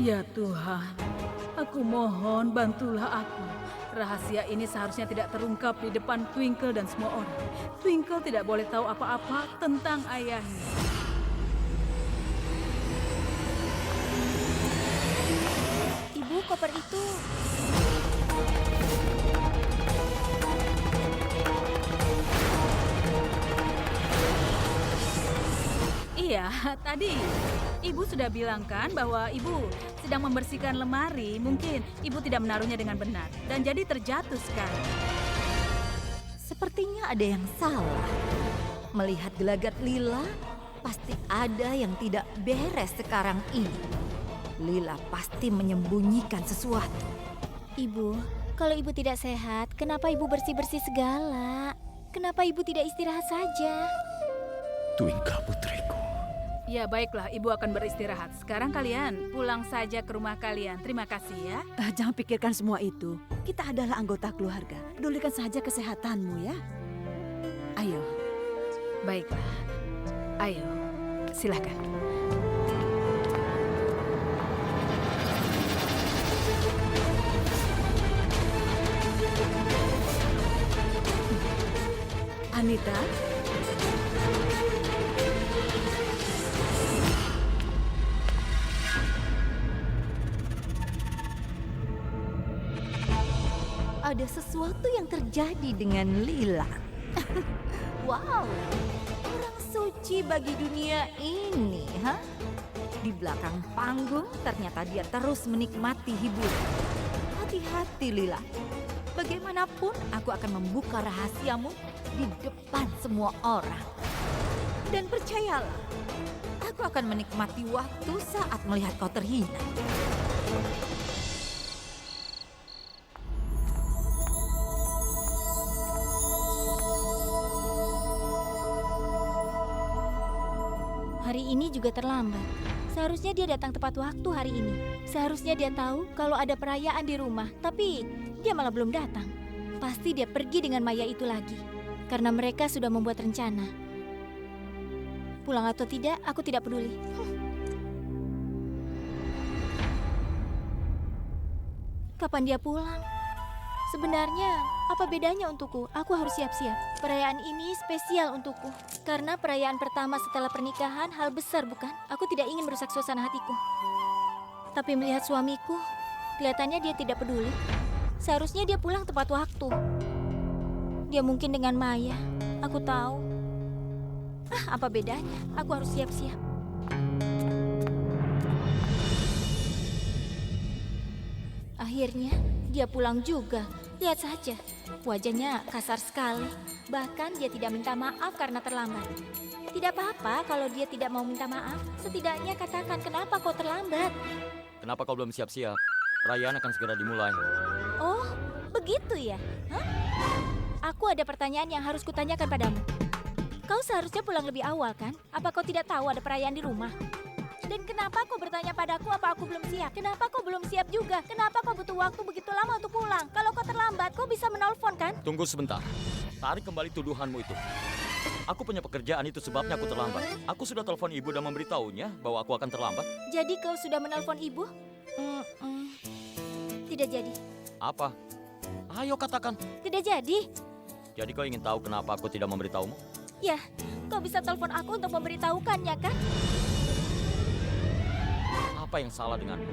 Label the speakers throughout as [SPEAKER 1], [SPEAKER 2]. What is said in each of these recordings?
[SPEAKER 1] Ya Tuhan, aku mohon bantulah aku. Rahasia ini seharusnya tidak terungkap di depan Twinkle dan semua orang. Twinkle tidak boleh tahu apa-apa tentang ayahnya.
[SPEAKER 2] Ibu, koper itu...
[SPEAKER 1] Iya, tadi Ibu sudah bilang kan bahwa Ibu sedang membersihkan lemari. Mungkin Ibu tidak menaruhnya dengan benar dan jadi terjatuh sekarang.
[SPEAKER 3] Sepertinya ada yang salah. Melihat gelagat Lila, pasti ada yang tidak beres sekarang ini. Lila pasti menyembunyikan sesuatu.
[SPEAKER 2] Ibu, kalau ibu tidak sehat, kenapa ibu bersih-bersih segala? Kenapa ibu tidak istirahat saja?
[SPEAKER 4] Twinkle putriku.
[SPEAKER 1] Ya baiklah, Ibu akan beristirahat. Sekarang kalian pulang saja ke rumah kalian. Terima kasih ya.
[SPEAKER 5] Jangan pikirkan semua itu. Kita adalah anggota keluarga. Pedulikan saja kesehatanmu ya. Ayo.
[SPEAKER 1] Baiklah. Ayo, silakan.
[SPEAKER 5] Anita.
[SPEAKER 3] Ada sesuatu yang terjadi dengan Lila. Wow, orang suci bagi dunia ini, ha? Di belakang panggung ternyata dia terus menikmati hiburan. Hati-hati Lila. Bagaimanapun aku akan membuka rahasiamu di depan semua orang. Dan percayalah, aku akan menikmati waktu saat melihat kau terhina.
[SPEAKER 2] Hari ini juga terlambat. Seharusnya dia datang tepat waktu hari ini. Seharusnya dia tahu kalau ada perayaan di rumah, tapi dia malah belum datang. Pasti dia pergi dengan Maya itu lagi. Karena mereka sudah membuat rencana. Pulang atau tidak, aku tidak peduli. Kapan dia pulang? Sebenarnya, apa bedanya untukku? Aku harus siap-siap. Perayaan ini spesial untukku. Karena perayaan pertama setelah pernikahan hal besar, bukan? Aku tidak ingin merusak suasana hatiku. Tapi melihat suamiku, kelihatannya dia tidak peduli. Seharusnya dia pulang tepat waktu. Dia mungkin dengan Maya. Aku tahu. Apa bedanya? Aku harus siap-siap. Akhirnya, dia pulang juga. Lihat saja, wajahnya kasar sekali. Bahkan dia tidak minta maaf karena terlambat. Tidak apa-apa kalau dia tidak mau minta maaf. Setidaknya katakan kenapa kau terlambat.
[SPEAKER 4] Kenapa kau belum siap-siap? Perayaan akan segera dimulai.
[SPEAKER 2] Oh, begitu ya? Hah? Aku ada pertanyaan yang harus kutanyakan padamu. Kau seharusnya pulang lebih awal kan? Apa kau tidak tahu ada perayaan di rumah? Dan kenapa kau bertanya padaku apa aku belum siap? Kenapa kau belum siap juga? Kenapa kau butuh waktu begitu lama untuk pulang? Kalau kau terlambat, kau bisa menelpon kan?
[SPEAKER 4] Tunggu sebentar. Tarik kembali tuduhanmu itu. Aku punya pekerjaan, itu sebabnya aku terlambat. Aku sudah telepon ibu dan memberitahunya bahwa aku akan terlambat.
[SPEAKER 2] Jadi kau sudah menelpon ibu? Tidak jadi.
[SPEAKER 4] Apa? Ayo katakan.
[SPEAKER 2] Tidak jadi.
[SPEAKER 4] Jadi kau ingin tahu kenapa aku tidak memberitahumu?
[SPEAKER 2] Ya, kau bisa telepon aku untuk memberitahukannya kan?
[SPEAKER 4] Apa yang salah denganmu?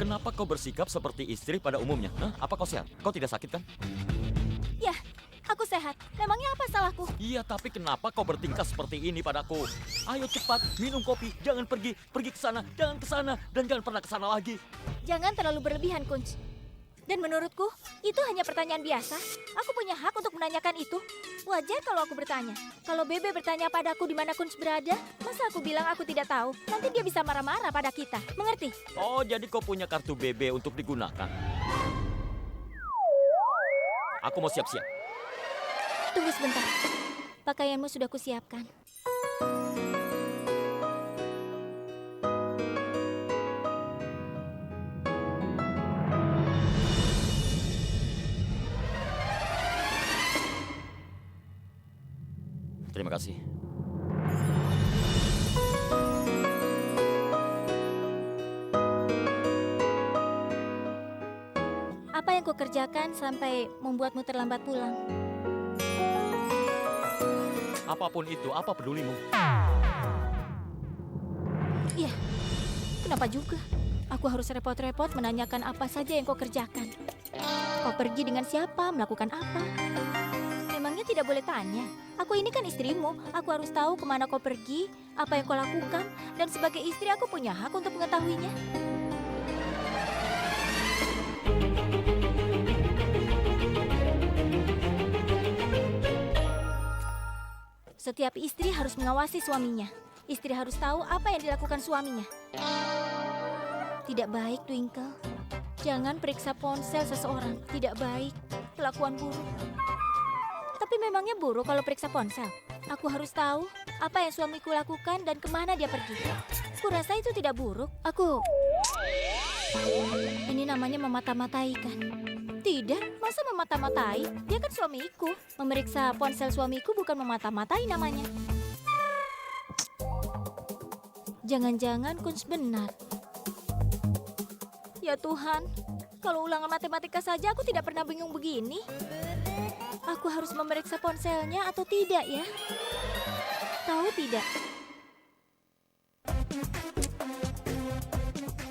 [SPEAKER 4] Kenapa kau bersikap seperti istri pada umumnya? Hah? Apa kau sehat? Kau tidak sakit kan?
[SPEAKER 2] Ya, aku sehat. Memangnya apa salahku?
[SPEAKER 4] Iya, tapi kenapa kau bertingkah seperti ini padaku? Ayo cepat, minum kopi. Jangan pergi ke sana, jangan ke sana, dan jangan pernah ke sana lagi.
[SPEAKER 2] Jangan terlalu berlebihan, Kunz. Dan menurutku, itu hanya pertanyaan biasa. Aku punya hak untuk menanyakan itu. Wajar kalau aku bertanya. Kalau Bebe bertanya padaku di mana Kunz berada, masa aku bilang aku tidak tahu? Nanti dia bisa marah-marah pada kita. Mengerti?
[SPEAKER 4] Oh, jadi kau punya kartu BB untuk digunakan. Aku mau siap-siap.
[SPEAKER 2] Tunggu sebentar. Pakaianmu sudah kusiapkan.
[SPEAKER 4] Terima kasih.
[SPEAKER 2] kau kerjakan sampai membuatmu terlambat pulang?
[SPEAKER 4] Apapun itu, apa pedulimu?
[SPEAKER 2] Iya, kenapa juga? Aku harus repot-repot menanyakan apa saja yang kau kerjakan. Kau pergi dengan siapa, melakukan apa? Memangnya tidak boleh tanya? Aku ini kan istrimu, aku harus tahu kemana kau pergi, apa yang kau lakukan, dan sebagai istri aku punya hak untuk mengetahuinya. Setiap istri harus mengawasi suaminya. Istri harus tahu apa yang dilakukan suaminya. Tidak baik, Twinkle. Jangan periksa ponsel seseorang. Tidak baik. Kelakuan buruk. Tapi memangnya buruk kalau periksa ponsel? Aku harus tahu apa yang suamiku lakukan dan kemana dia pergi. Kurasa itu tidak buruk. Ini namanya memata-matai kan? Tidak, masa memata-matai? Dia kan suamiku. Memeriksa ponsel suamiku bukan memata-matai namanya. Jangan-jangan Kunz benar. Ya Tuhan, kalau ulangan matematika saja aku tidak pernah bingung begini. Aku harus memeriksa ponselnya atau tidak ya? Tahu tidak?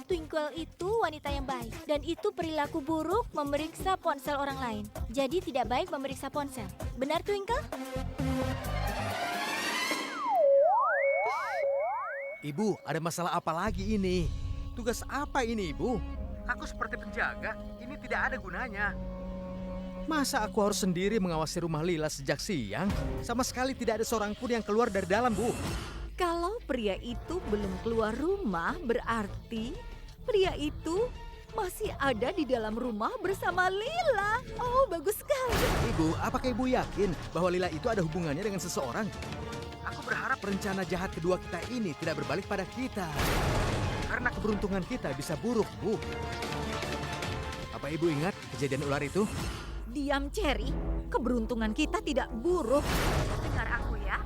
[SPEAKER 2] Twinkle itu wanita yang baik. Dan itu perilaku buruk memeriksa ponsel orang lain. Jadi tidak baik memeriksa ponsel. Benar Twinkle?
[SPEAKER 6] Ibu, ada masalah apa lagi ini? Tugas apa ini, Ibu? Aku seperti penjaga, ini tidak ada gunanya. Masa aku harus sendiri mengawasi rumah Lila sejak siang? Sama sekali tidak ada seorang pun yang keluar dari dalam, Bu.
[SPEAKER 3] Kalau pria itu belum keluar rumah, berarti pria itu masih ada di dalam rumah bersama Lila. Oh, bagus sekali.
[SPEAKER 6] Ibu, apakah Ibu yakin bahwa Lila itu ada hubungannya dengan seseorang? Aku berharap rencana jahat kedua kita ini tidak berbalik pada kita. Karena keberuntungan kita bisa buruk, Bu. Apa Ibu ingat kejadian ular itu?
[SPEAKER 3] Diam, Cherry. Keberuntungan kita tidak buruk. Dengar aku ya.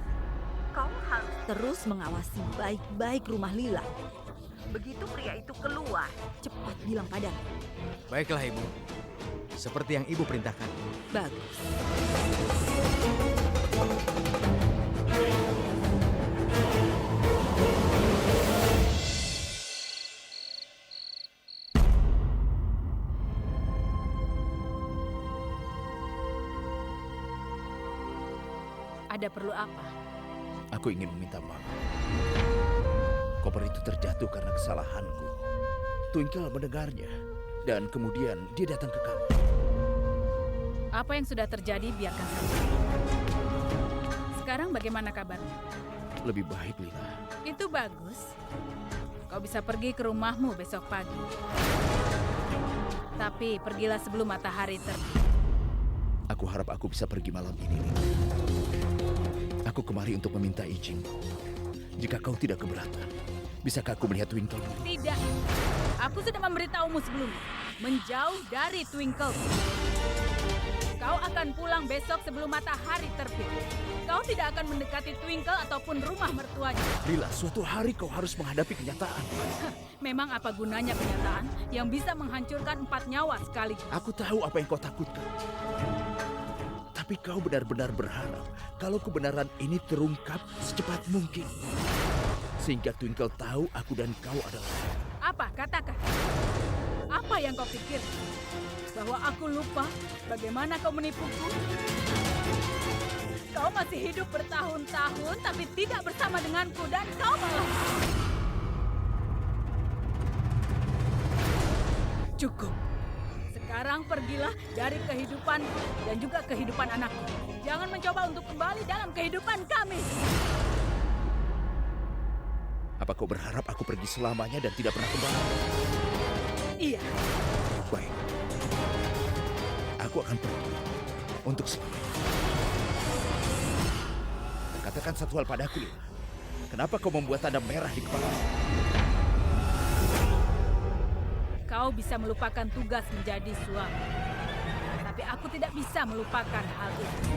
[SPEAKER 3] Kau harus terus mengawasi baik-baik rumah Lila. Begitu pria itu keluar, cepat bilang padaku.
[SPEAKER 6] Baiklah, Ibu. Seperti yang Ibu perintahkan.
[SPEAKER 3] Bagus.
[SPEAKER 1] Ada perlu apa?
[SPEAKER 7] Aku ingin meminta maaf. Koper itu terjatuh karena kesalahanku. Twinkle mendengarnya, dan kemudian dia datang ke kamar.
[SPEAKER 1] Apa yang sudah terjadi biarkan saja. Sekarang bagaimana kabarnya?
[SPEAKER 7] Lebih baik, Lila.
[SPEAKER 1] Itu bagus. Kau bisa pergi ke rumahmu besok pagi. Tapi pergilah sebelum matahari terbit.
[SPEAKER 7] Aku harap aku bisa pergi malam ini, Lila. Aku kemari untuk meminta izin. Jika kau tidak keberatan, bisakah aku melihat Twinkle dulu?
[SPEAKER 1] Tidak. Aku sudah memberitahumu sebelumnya. Menjauh dari Twinkle. Kau akan pulang besok sebelum matahari terbit. Kau tidak akan mendekati Twinkle ataupun rumah mertuanya.
[SPEAKER 7] Lila, suatu hari kau harus menghadapi kenyataan.
[SPEAKER 1] Memang apa gunanya kenyataan yang bisa menghancurkan 4 nyawa sekaligus?
[SPEAKER 7] Aku tahu apa yang kau takutkan. Tapi kau benar-benar berharap kalau kebenaran ini terungkap secepat mungkin. Sehingga Twinkle tahu aku dan kau adalah...
[SPEAKER 1] Apa? Katakan. Apa yang kau pikir? Bahwa aku lupa bagaimana kau menipuku? Kau masih hidup bertahun-tahun tapi tidak bersama denganku dan kau malah... Cukup. Sekarang pergilah dari kehidupanku dan juga kehidupan anakku. Jangan mencoba untuk kembali dalam kehidupan kami.
[SPEAKER 7] Apa kau berharap aku pergi selamanya dan tidak pernah kembali?
[SPEAKER 1] Iya.
[SPEAKER 7] Baik. Aku akan pergi untuk selamanya. Katakan satu hal padaku, Lila. Kenapa kau membuat tanda merah di kepala?
[SPEAKER 1] Kau bisa melupakan tugas menjadi suami. Tapi aku tidak bisa melupakan hal itu.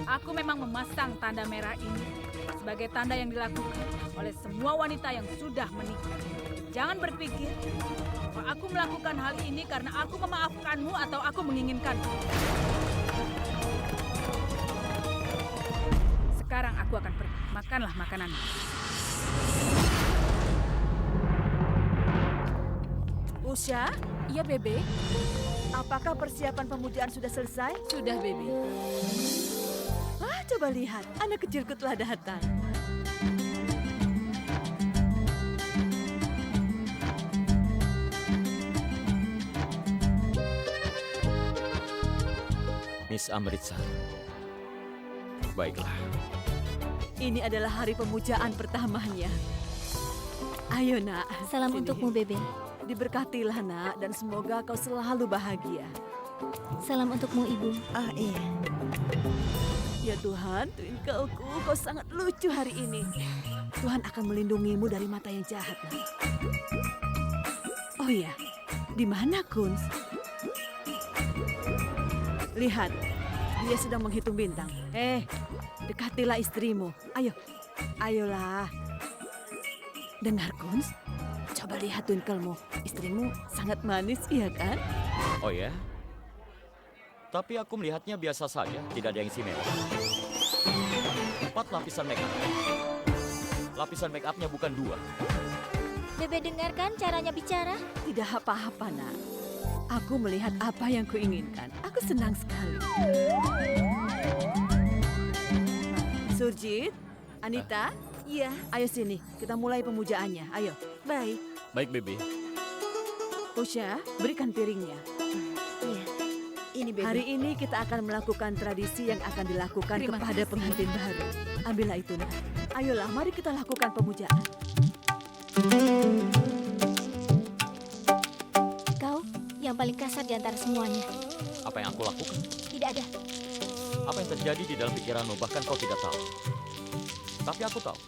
[SPEAKER 1] Aku memang memasang tanda merah ini sebagai tanda yang dilakukan oleh semua wanita yang sudah menikah. Jangan berpikir bahwa aku melakukan hal ini karena aku memaafkanmu atau aku menginginkanmu. Sekarang aku akan pergi. Makanlah makananmu.
[SPEAKER 5] Usha,
[SPEAKER 1] Iya, Bebe.
[SPEAKER 5] apakah persiapan pemujaan sudah selesai?
[SPEAKER 1] Sudah, Bebe.
[SPEAKER 5] Coba lihat, anak kecilku telah datang.
[SPEAKER 4] Miss Amritsar. Baiklah.
[SPEAKER 5] Ini adalah hari pemujaan pertamanya. Ayo nak,
[SPEAKER 2] Salam
[SPEAKER 5] sini.
[SPEAKER 2] untukmu, Bebe.
[SPEAKER 5] Diberkatilah nak, dan semoga kau selalu bahagia.
[SPEAKER 2] Salam untukmu, Ibu.
[SPEAKER 5] Iya. Ya Tuhan, Twinkleku, kau sangat lucu hari ini. Tuhan akan melindungimu dari mata yang jahat, nak. Oh iya, di mana Kunz? Lihat, dia sedang menghitung bintang. Dekatilah istrimu. Ayo, ayolah. Dengar Kunz, coba lihat Twinklemu. Istrimu sangat manis, iya kan?
[SPEAKER 4] Oh ya? Tapi aku melihatnya biasa saja, tidak ada yang istimewa. 4 lapisan make up. Lapisan make upnya bukan 2.
[SPEAKER 2] Bebe dengarkan caranya bicara.
[SPEAKER 5] Tidak apa-apa, nak. Aku melihat apa yang kuinginkan. Aku senang sekali. Surjit, Anita, iya, ayo sini. Kita mulai pemujaannya. Ayo. Baik.
[SPEAKER 4] Baik, Bebe.
[SPEAKER 5] Usha, berikan piringnya.
[SPEAKER 2] Iya.
[SPEAKER 5] Ini, Bebe. Hari ini kita akan melakukan tradisi yang akan dilakukan
[SPEAKER 1] Terima
[SPEAKER 5] kepada
[SPEAKER 1] kasih.
[SPEAKER 5] pengantin baru. Ambillah itu, nak. Ayolah, mari kita lakukan pemujaan.
[SPEAKER 2] Kau yang paling kasar di antara semuanya.
[SPEAKER 4] Apa yang aku lakukan?
[SPEAKER 2] Tidak ada.
[SPEAKER 4] Apa yang terjadi di dalam pikiranmu bahkan kau tidak tahu. Tapi aku tahu.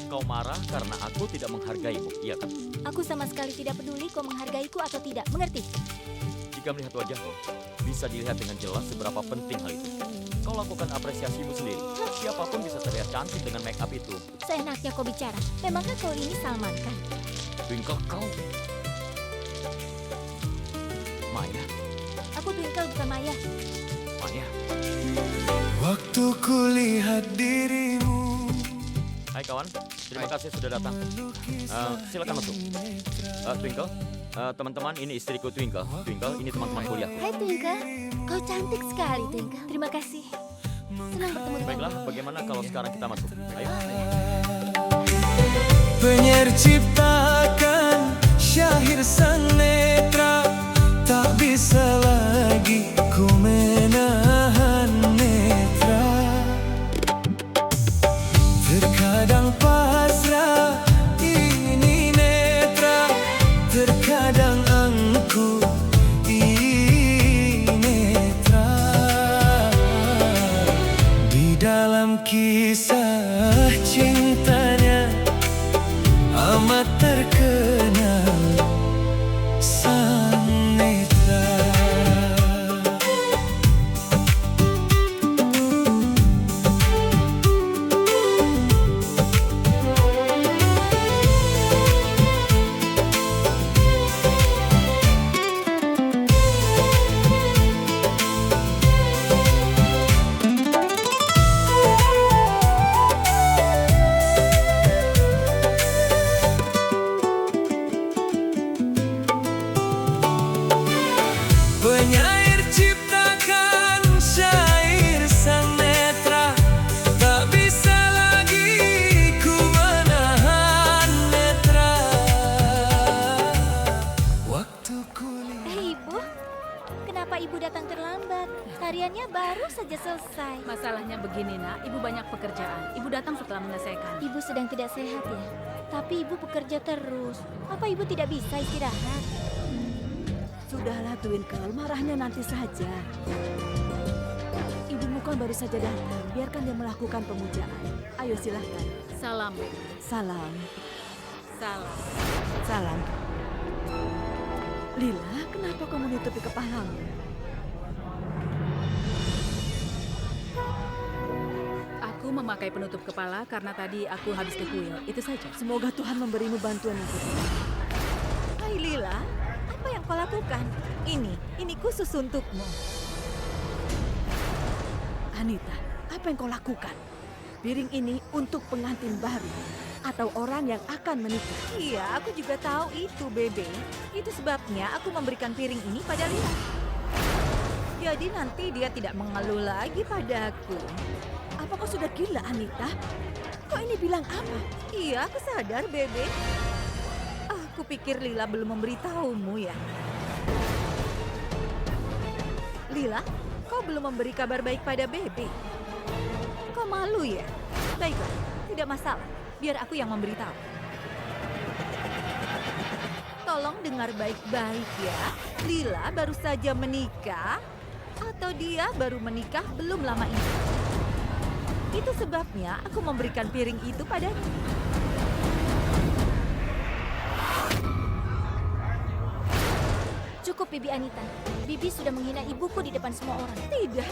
[SPEAKER 4] Kau marah karena aku tidak menghargaimu, iya kan?
[SPEAKER 2] Aku sama sekali tidak peduli kau menghargaiku atau tidak. Mengerti?
[SPEAKER 4] Jika melihat wajahmu, bisa dilihat dengan jelas seberapa penting hal itu. Kau lakukan apresiasimu sendiri. Siapapun bisa terlihat cantik dengan make up itu.
[SPEAKER 2] Seenaknya kau bicara. Memangnya kau ini Salman kan?
[SPEAKER 4] Twinkle kau. Maya,
[SPEAKER 2] Aku Twinkle bukan Maya.
[SPEAKER 4] Maya.
[SPEAKER 8] Waktu kulihat dirimu.
[SPEAKER 4] Hai kawan, terima kasih sudah datang. Silakan masuk. Twinkle, teman-teman ini istriku Twinkle. Twinkle, ini teman-teman kuliahku.
[SPEAKER 2] Hai Twinkle. Kau cantik sekali Twinkle. Terima kasih. Senang bertemu denganmu.
[SPEAKER 4] Baiklah, bagaimana kalau sekarang kita masuk? Ayo.
[SPEAKER 8] Penyair ciptakan syair sang netra, tak bisa lagi ku menahan netra. Terkadang pasrah ini netra, terkadang angkuh ini netra. Di dalam kisah cintanya amat terkenal sang netra. Penyair ciptakan syair sang netra, tak bisa lagi ku menahan netra. Waktu kulihat.
[SPEAKER 2] Ibu. Kenapa Ibu datang terlambat? Tariannya baru saja selesai.
[SPEAKER 1] Masalahnya begini, nak. Ibu banyak pekerjaan. Ibu datang setelah menyelesaikan.
[SPEAKER 2] Ibu sedang tidak sehat ya? Tapi Ibu bekerja terus. Apa Ibu tidak bisa istirahat?
[SPEAKER 5] Sudahlah Twinkle, marahnya nanti saja. Ibumu kan baru saja datang, biarkan dia melakukan pemujaan. Ayo silahkan.
[SPEAKER 1] Salam, Bebe.
[SPEAKER 5] Salam,
[SPEAKER 1] Salam.
[SPEAKER 5] salam. Lila, kenapa kau menutupi kepalamu?
[SPEAKER 1] Aku memakai penutup kepala karena tadi aku habis ke kuil. Itu saja.
[SPEAKER 5] Semoga Tuhan memberimu bantuan yang cukup.
[SPEAKER 3] Hai Lila, apa yang kau lakukan? Ini khusus untukmu.
[SPEAKER 5] Anita, apa yang kau lakukan? Piring ini untuk pengantin baru atau orang yang akan menikah.
[SPEAKER 3] Iya, aku juga tahu itu, Bebe. Itu sebabnya aku memberikan piring ini pada Lila. Jadi nanti dia tidak mengeluh lagi padaku.
[SPEAKER 5] Apa kau sudah gila, Anita? Kau ini bilang apa?
[SPEAKER 3] Iya, aku sadar, Bebe. Aku pikir Lila belum memberitahumu ya. Lila, kau belum memberi kabar baik pada Bebe. Kau malu ya? Baiklah, tidak masalah. Biar aku yang memberitahu. Tolong dengar baik-baik ya. Lila baru saja menikah atau dia baru menikah belum lama ini. Itu sebabnya aku memberikan piring itu padanya.
[SPEAKER 2] Cukup, Bibi Anita. Bibi sudah menghina ibuku di depan semua orang.
[SPEAKER 3] Tidak,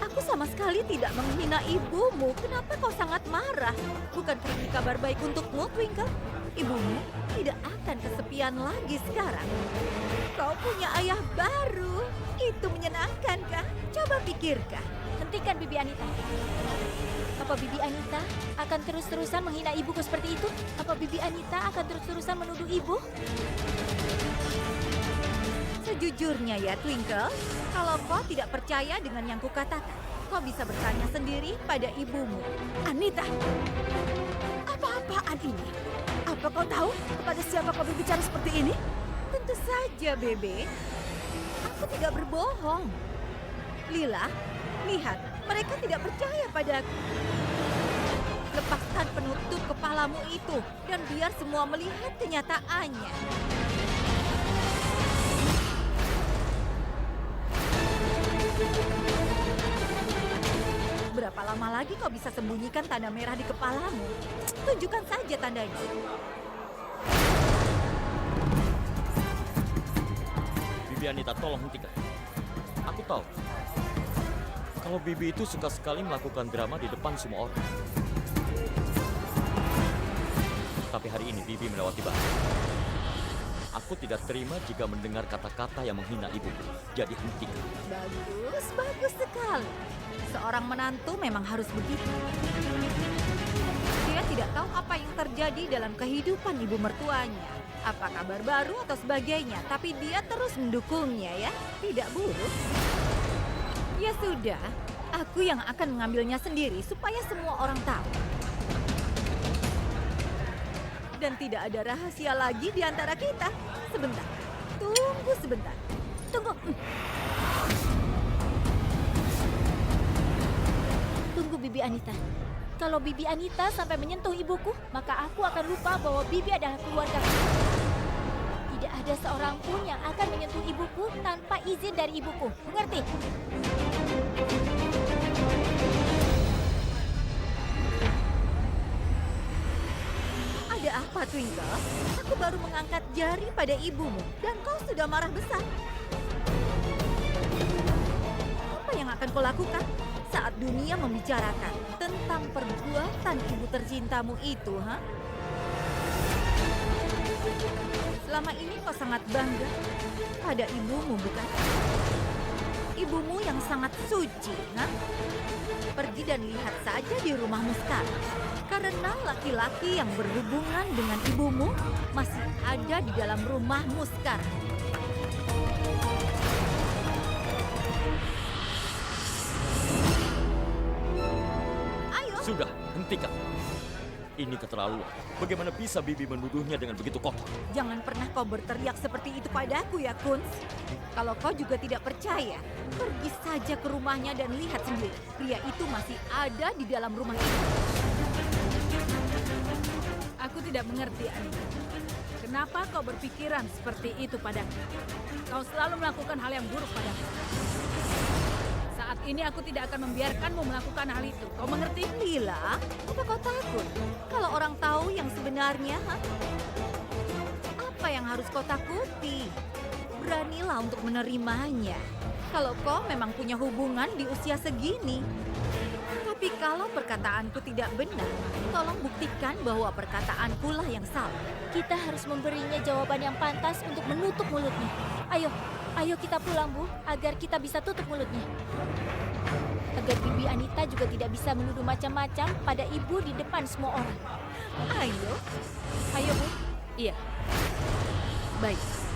[SPEAKER 3] aku sama sekali tidak menghina ibumu. Kenapa kau sangat marah? Bukankah ini kabar baik untukmu, Twinkle? Ibumu tidak akan kesepian lagi sekarang. Kau punya ayah baru. Itu menyenangkan, kah? Coba pikirkan.
[SPEAKER 2] Hentikan, Bibi Anita. Apa Bibi Anita akan terus-terusan menghina ibuku seperti itu? Apa Bibi Anita akan terus-terusan menuduh ibu?
[SPEAKER 3] Sejujurnya ya, Twinkle, kalau kau tidak percaya dengan yang kukatakan, kau bisa bertanya sendiri pada ibumu.
[SPEAKER 5] Anita, apa-apaan ini? Apa kau tahu kepada siapa kau berbicara seperti ini?
[SPEAKER 3] Tentu saja, Bebe. Aku tidak berbohong. Lila, lihat, mereka tidak percaya padaku. Lepaskan penutup kepalamu itu dan biar semua melihat kenyataannya. Berapa lama lagi kau bisa sembunyikan tanda merah di kepalamu? Tunjukkan saja tandanya.
[SPEAKER 4] Bibi Anita, tolong hentikan. Aku tahu. Kalau Bibi itu suka sekali melakukan drama di depan semua orang. Tapi hari ini Bibi melewati batas. Aku tidak terima jika mendengar kata-kata yang menghina ibuku. Jadi hentikan.
[SPEAKER 3] Bagus, bagus sekali. Seorang menantu memang harus begitu. Dia tidak tahu apa yang terjadi dalam kehidupan ibu mertuanya. Apa kabar baru atau sebagainya. Tapi dia terus mendukungnya ya. Tidak buruk. Ya sudah, aku yang akan mengambilnya sendiri supaya semua orang tahu. Dan tidak ada rahasia lagi di antara kita. Sebentar, tunggu sebentar. Tunggu.
[SPEAKER 2] Tunggu, Bibi Anita. Kalau Bibi Anita sampai menyentuh ibuku, maka aku akan lupa bahwa Bibi adalah keluarga. Tidak ada seorang pun yang akan menyentuh ibuku tanpa izin dari ibuku. Mengerti?
[SPEAKER 3] Ada apa, Twinkle? Aku baru mengangkat jari pada ibumu dan kau sudah marah besar. Apa yang akan kau lakukan saat dunia membicarakan tentang perbuatan ibu tercintamu itu, ha? Selama ini kau sangat bangga pada ibumu, bukan? Ibumu yang sangat suci, ha? Pergi dan lihat saja di rumahmu sekarang. Karena laki-laki yang berhubungan dengan ibumu masih ada di dalam rumahmu sekarang. Ayo.
[SPEAKER 4] Sudah, hentikan. Ini keterlaluan. Bagaimana bisa Bibi menuduhnya dengan begitu kotor?
[SPEAKER 3] Jangan pernah kau berteriak seperti itu padaku ya, Kunz. Kalau kau juga tidak percaya, pergi saja ke rumahnya dan lihat sendiri. Pria itu masih ada di dalam rumah ini.
[SPEAKER 1] Aku tidak mengerti, Anita. Kenapa kau berpikiran seperti itu padaku? Kau selalu melakukan hal yang buruk padaku. Saat ini aku tidak akan membiarkanmu melakukan hal itu. Kau mengerti?
[SPEAKER 3] Lila, apa kau takut? Kalau orang tahu yang sebenarnya, ha? Apa yang harus kau takuti? Beranilah untuk menerimanya. Kalau kau memang punya hubungan di usia segini. Tapi Kalau perkataanku tidak benar, tolong buktikan bahwa perkataanku lah yang salah.
[SPEAKER 2] Kita harus memberinya jawaban yang pantas untuk menutup mulutnya. Ayo, ayo kita pulang, Bu, agar kita bisa tutup mulutnya. Agar Bibi Anita juga tidak bisa menuduh macam-macam pada Ibu di depan semua orang.
[SPEAKER 3] Ayo,
[SPEAKER 2] Ayo, Bu.
[SPEAKER 5] Iya. Baik.